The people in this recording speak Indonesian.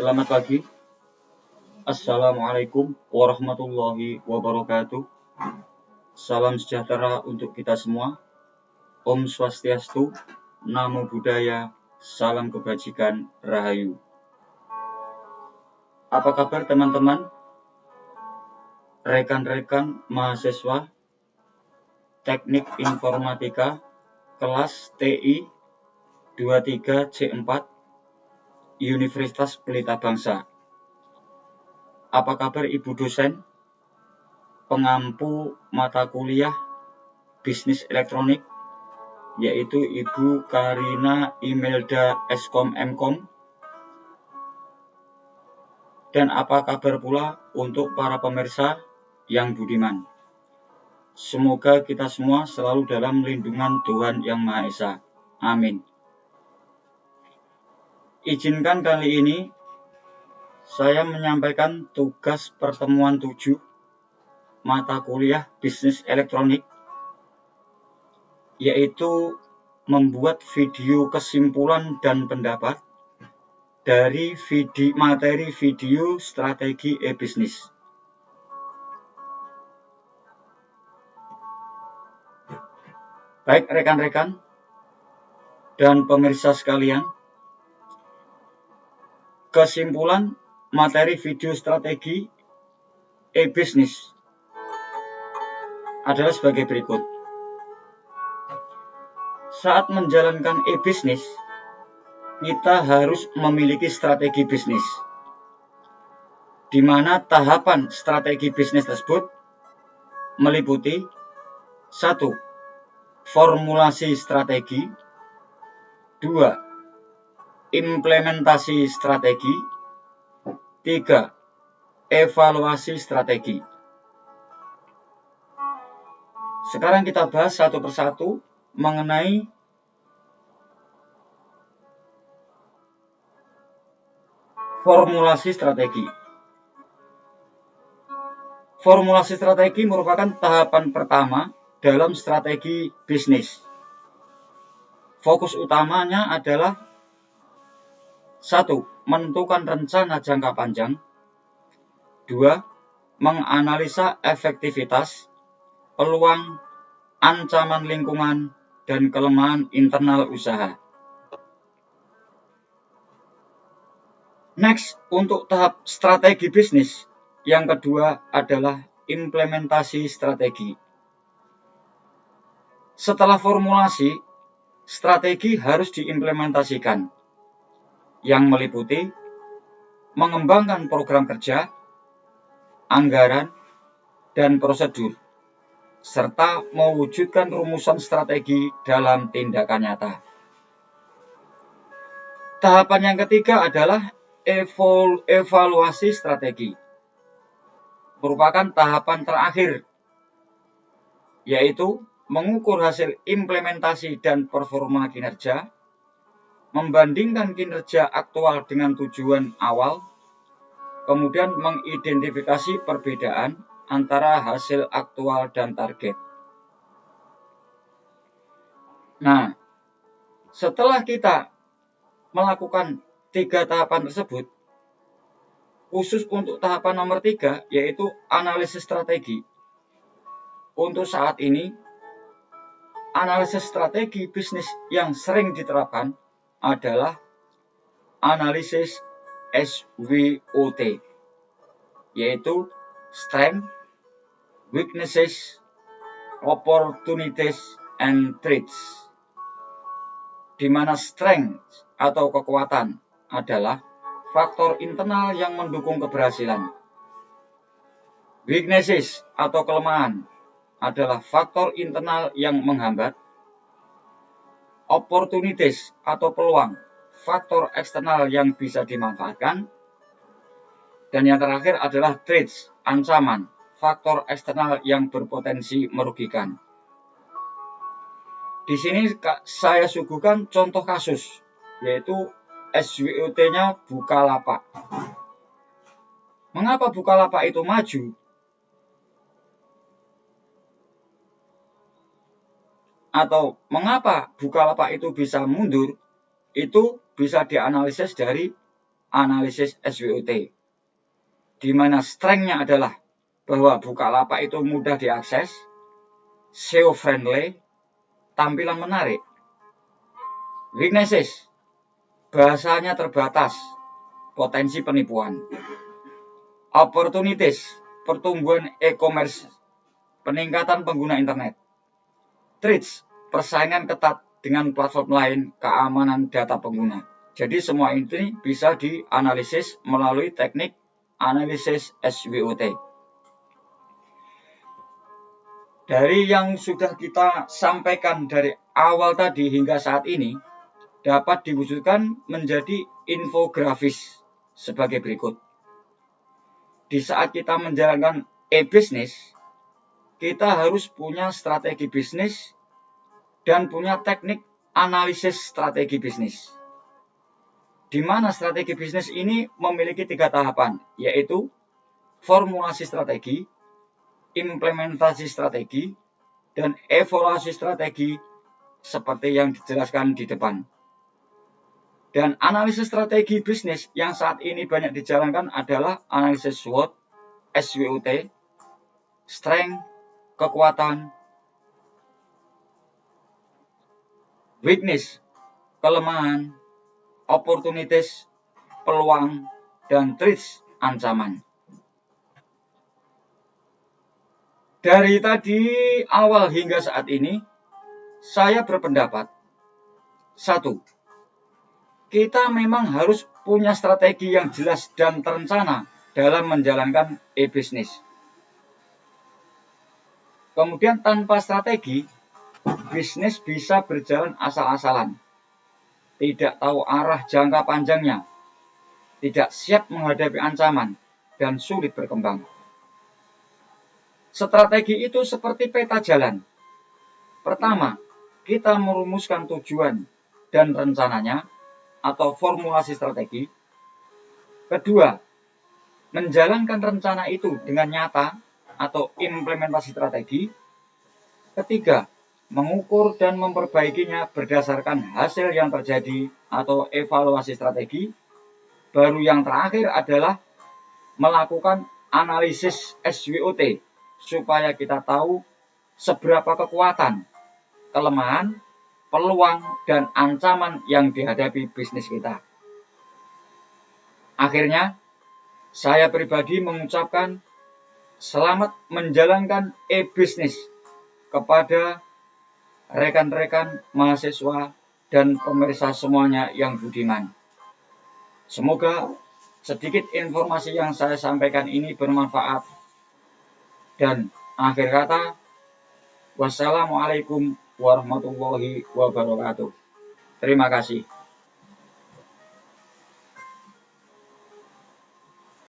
Selamat pagi. Assalamualaikum warahmatullahi wabarakatuh. Salam sejahtera untuk kita semua. Om Swastiastu, Namo Buddhaya, salam kebajikan, Rahayu. Apa kabar teman-teman? Rekan-rekan mahasiswa Teknik Informatika kelas TI 23C4 Universitas Pelita Bangsa. Apa kabar Ibu dosen, pengampu mata kuliah bisnis elektronik, yaitu Ibu Karina Imelda Eskom Mkom? Dan apa kabar pula untuk para pemirsa yang budiman? Semoga kita semua selalu dalam lindungan Tuhan Yang Maha Esa. Amin. Izinkan kali ini saya menyampaikan tugas pertemuan 7 mata kuliah bisnis elektronik, yaitu membuat video kesimpulan dan pendapat dari materi video strategi e-bisnis. Baik rekan-rekan dan pemirsa sekalian, kesimpulan materi video strategi e-bisnis adalah sebagai berikut. Saat menjalankan e-bisnis, kita harus memiliki strategi bisnis, di mana tahapan strategi bisnis tersebut meliputi 1. Formulasi strategi, 2. Implementasi strategi, 3. Evaluasi strategi. Sekarang kita bahas satu persatu mengenai formulasi strategi. Formulasi strategi merupakan tahapan pertama dalam strategi bisnis. Fokus utamanya adalah 1. Menentukan rencana jangka panjang, 2. Menganalisa efektivitas, peluang, ancaman lingkungan, dan kelemahan internal usaha. Next, untuk tahap strategi bisnis, yang kedua adalah implementasi strategi. Setelah formulasi, strategi harus diimplementasikan, yang meliputi mengembangkan program kerja, anggaran, dan prosedur, serta mewujudkan rumusan strategi dalam tindakan nyata. Tahapan yang ketiga adalah evaluasi strategi. Merupakan tahapan terakhir, yaitu mengukur hasil implementasi dan performa kinerja, membandingkan kinerja aktual dengan tujuan awal, kemudian mengidentifikasi perbedaan antara hasil aktual dan target. Nah, setelah kita melakukan 3 tahapan tersebut, khusus untuk tahapan nomor 3, yaitu analisis strategi. Untuk saat ini, analisis strategi bisnis yang sering diterapkan adalah analisis SWOT, yaitu Strength, Weaknesses, Opportunities, and Threats, di mana strength atau kekuatan adalah faktor internal yang mendukung keberhasilan. Weaknesses atau kelemahan adalah faktor internal yang menghambat. Opportunities atau peluang, faktor eksternal yang bisa dimanfaatkan. Dan yang terakhir adalah threats, ancaman, faktor eksternal yang berpotensi merugikan. Di sini saya suguhkan contoh kasus, yaitu SWOT-nya Bukalapak. Mengapa Bukalapak itu maju? Atau mengapa Bukalapak itu bisa mundur? Itu bisa dianalisis dari analisis SWOT, di mana strength-nya adalah bahwa Bukalapak itu mudah diakses, SEO friendly, tampilan menarik. Weaknesses, bahasanya terbatas, potensi penipuan. Opportunities, pertumbuhan e-commerce, peningkatan pengguna internet. Threats, persaingan ketat dengan platform lain, keamanan data pengguna. Jadi semua ini bisa dianalisis melalui teknik analisis SWOT. Dari yang sudah kita sampaikan dari awal tadi hingga saat ini, dapat diwujudkan menjadi infografis sebagai berikut. Di saat kita menjalankan e-bisnis, kita harus punya strategi bisnis dan punya teknik analisis strategi bisnis. Di mana strategi bisnis ini memiliki 3 tahapan, yaitu formulasi strategi, implementasi strategi, dan evaluasi strategi seperti yang dijelaskan di depan. Dan analisis strategi bisnis yang saat ini banyak dijalankan adalah analisis SWOT, SWOT, strength, kekuatan, weakness, kelemahan, opportunities, peluang, dan threats, ancaman. Dari tadi awal hingga saat ini, saya berpendapat, 1. Kita memang harus punya strategi yang jelas dan terencana dalam menjalankan e-bisnis. Kemudian tanpa strategi, bisnis bisa berjalan asal-asalan, tidak tahu arah jangka panjangnya, tidak siap menghadapi ancaman, dan sulit berkembang. Strategi itu seperti peta jalan. Pertama, kita merumuskan tujuan dan rencananya atau formulasi strategi. Kedua, menjalankan rencana itu dengan nyata atau implementasi strategi. Ketiga, mengukur dan memperbaikinya berdasarkan hasil yang terjadi atau evaluasi strategi. Baru yang terakhir adalah melakukan analisis SWOT supaya kita tahu seberapa kekuatan, kelemahan, peluang, dan ancaman yang dihadapi bisnis kita. Akhirnya, saya pribadi mengucapkan selamat menjalankan e-bisnis kepada rekan-rekan mahasiswa dan pemirsa semuanya yang budiman. Semoga sedikit informasi yang saya sampaikan ini bermanfaat. Dan akhir kata, wassalamualaikum warahmatullahi wabarakatuh. Terima kasih.